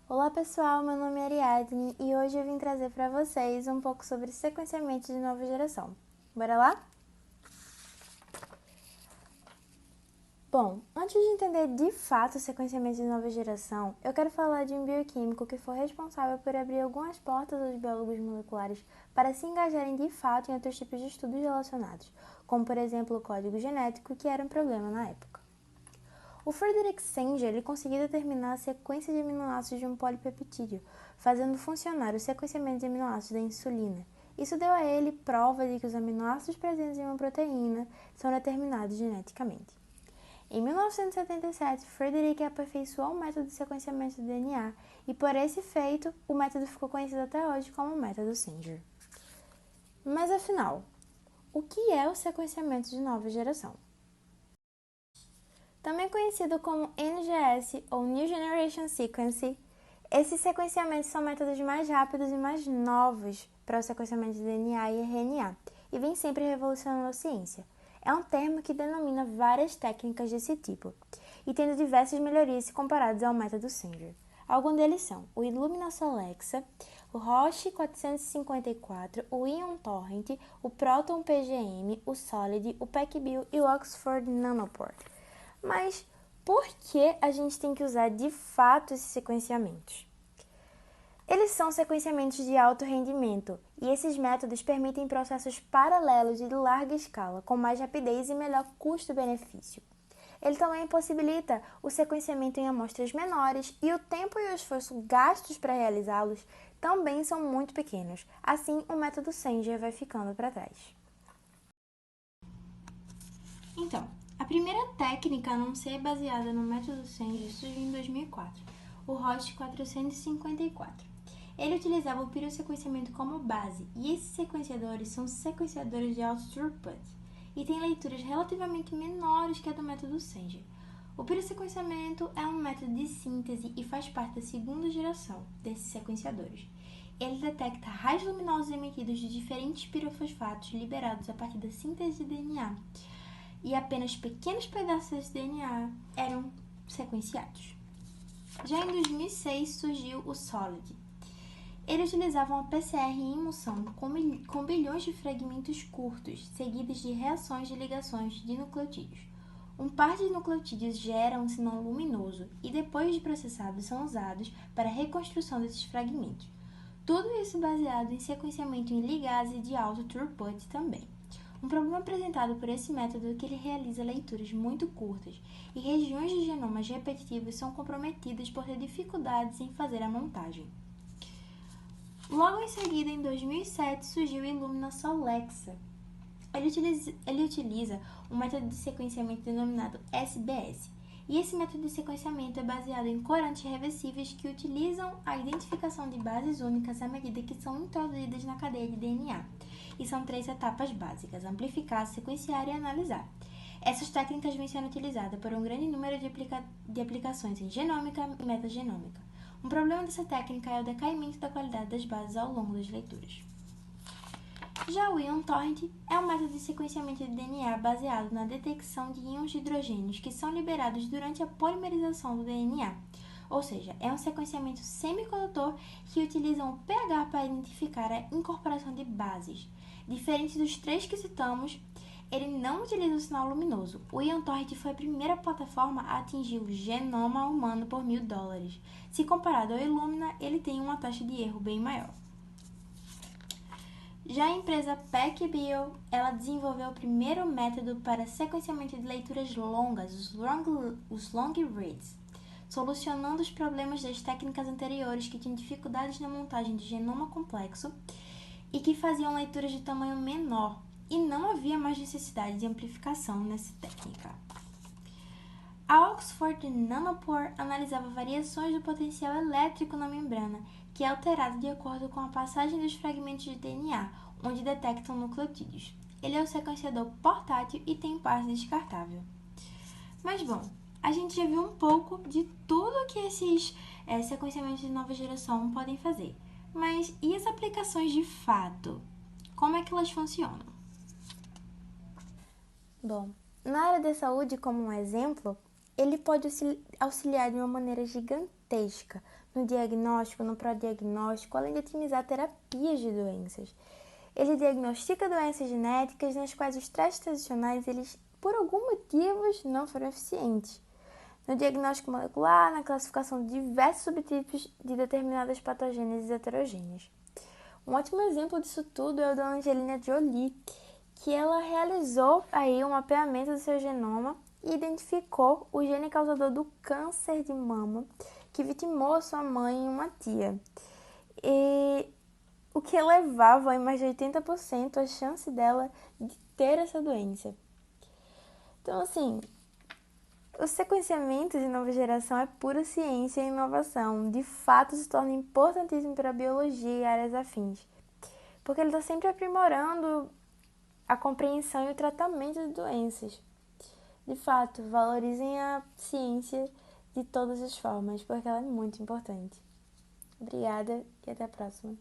Olá pessoal, meu nome é Ariadne e hoje eu vim trazer para vocês um pouco sobre sequenciamento de nova geração. Bora lá? Bom, antes de entender de fato o sequenciamento de nova geração, eu quero falar de um bioquímico que foi responsável por abrir algumas portas aos biólogos moleculares para se engajarem de fato em outros tipos de estudos relacionados, como por exemplo o código genético, que era um problema na época. O Frederick Sanger ele conseguiu determinar a sequência de aminoácidos de um polipeptídeo, fazendo funcionar o sequenciamento de aminoácidos da insulina. Isso deu a ele prova de que os aminoácidos presentes em uma proteína são determinados geneticamente. Em 1977, Frederick aperfeiçoou o método de sequenciamento do DNA e, por esse feito, o método ficou conhecido até hoje como o método Sanger. Mas afinal, o que é o sequenciamento de nova geração? Também conhecido como NGS ou New Generation Sequencing, esses sequenciamentos são métodos mais rápidos e mais novos para o sequenciamento de DNA e RNA e vem sempre revolucionando a ciência. É um termo que denomina várias técnicas desse tipo e tendo diversas melhorias se comparados ao método Sanger. Alguns deles são o Illumina Solexa, o Roche 454, o Ion Torrent, o Proton PGM, o Solid, o PacBio e o Oxford Nanopore. Mas por que a gente tem que usar de fato esses sequenciamentos? Eles são sequenciamentos de alto rendimento e esses métodos permitem processos paralelos de larga escala, com mais rapidez e melhor custo-benefício. Ele também possibilita o sequenciamento em amostras menores e o tempo e o esforço gastos para realizá-los também são muito pequenos. Assim, o método Sanger vai ficando para trás. Então, a primeira técnica a não ser baseada no método Sanger surgiu em 2004, o Roche 454. Ele utilizava o pirossequenciamento como base, e esses sequenciadores são sequenciadores de alto throughput e têm leituras relativamente menores que a do método Sanger. O pirossequenciamento é um método de síntese e faz parte da segunda geração desses sequenciadores. Ele detecta raios luminosos emitidos de diferentes pirofosfatos liberados a partir da síntese de DNA, e apenas pequenos pedaços de DNA eram sequenciados. Já em 2006 surgiu o Solid. Ele utilizava uma PCR em emulsão com bilhões de fragmentos curtos, seguidos de reações de ligações de nucleotídeos. Um par de nucleotídeos gera um sinal luminoso e, depois de processados, são usados para a reconstrução desses fragmentos. Tudo isso baseado em sequenciamento em ligase de alto throughput também. Um problema apresentado por esse método é que ele realiza leituras muito curtas e regiões de genomas repetitivos são comprometidas por ter dificuldades em fazer a montagem. Logo em seguida, em 2007, surgiu o Illumina Solexa. Ele utiliza um método de sequenciamento denominado SBS, e esse método de sequenciamento é baseado em corantes reversíveis que utilizam a identificação de bases únicas à medida que são introduzidas na cadeia de DNA. E são 3 etapas básicas: amplificar, sequenciar e analisar. Essas técnicas vêm sendo utilizadas por um grande número de aplicações em genômica e metagenômica. Um problema dessa técnica é o decaimento da qualidade das bases ao longo das leituras. Já o Ion Torrent é um método de sequenciamento de DNA baseado na detecção de íons de hidrogênios que são liberados durante a polimerização do DNA. Ou seja, é um sequenciamento semicondutor que utiliza o pH para identificar a incorporação de bases. Diferente dos 3 que citamos, ele não utiliza o sinal luminoso. O Ion Torrent foi a primeira plataforma a atingir o genoma humano por $1.000. Se comparado ao Illumina, ele tem uma taxa de erro bem maior. Já a empresa PacBio, ela desenvolveu o primeiro método para sequenciamento de leituras longas, os long reads, solucionando os problemas das técnicas anteriores que tinham dificuldades na montagem de genoma complexo e que faziam leituras de tamanho menor, e não havia mais necessidade de amplificação nessa técnica. A Oxford Nanopore analisava variações do potencial elétrico na membrana, que é alterado de acordo com a passagem dos fragmentos de DNA, onde detectam nucleotídeos. Ele é um sequenciador portátil e tem parte descartável. Mas bom, a gente já viu um pouco de tudo que esses sequenciamentos de nova geração podem fazer. Mas e as aplicações de fato? Como é que elas funcionam? Bom, na área da saúde, como um exemplo, ele pode auxiliar de uma maneira gigantesca no diagnóstico, no prodiagnóstico, além de otimizar terapias de doenças. Ele diagnostica doenças genéticas nas quais os testes tradicionais, eles, por algum motivo, não foram eficientes. No diagnóstico molecular, na classificação de diversos subtipos de determinadas patogêneses heterogêneas. Um ótimo exemplo disso tudo é o da Angelina Jolie, que ela realizou aí um mapeamento do seu genoma e identificou o gene causador do câncer de mama que vitimou sua mãe e uma tia. E o que elevava em mais de 80% a chance dela de ter essa doença. Então, assim, o sequenciamento de nova geração é pura ciência e inovação. De fato, se torna importantíssimo para a biologia e áreas afins, porque ele está sempre aprimorando a compreensão e o tratamento de doenças. De fato, valorizem a ciência de todas as formas, porque ela é muito importante. Obrigada e até a próxima.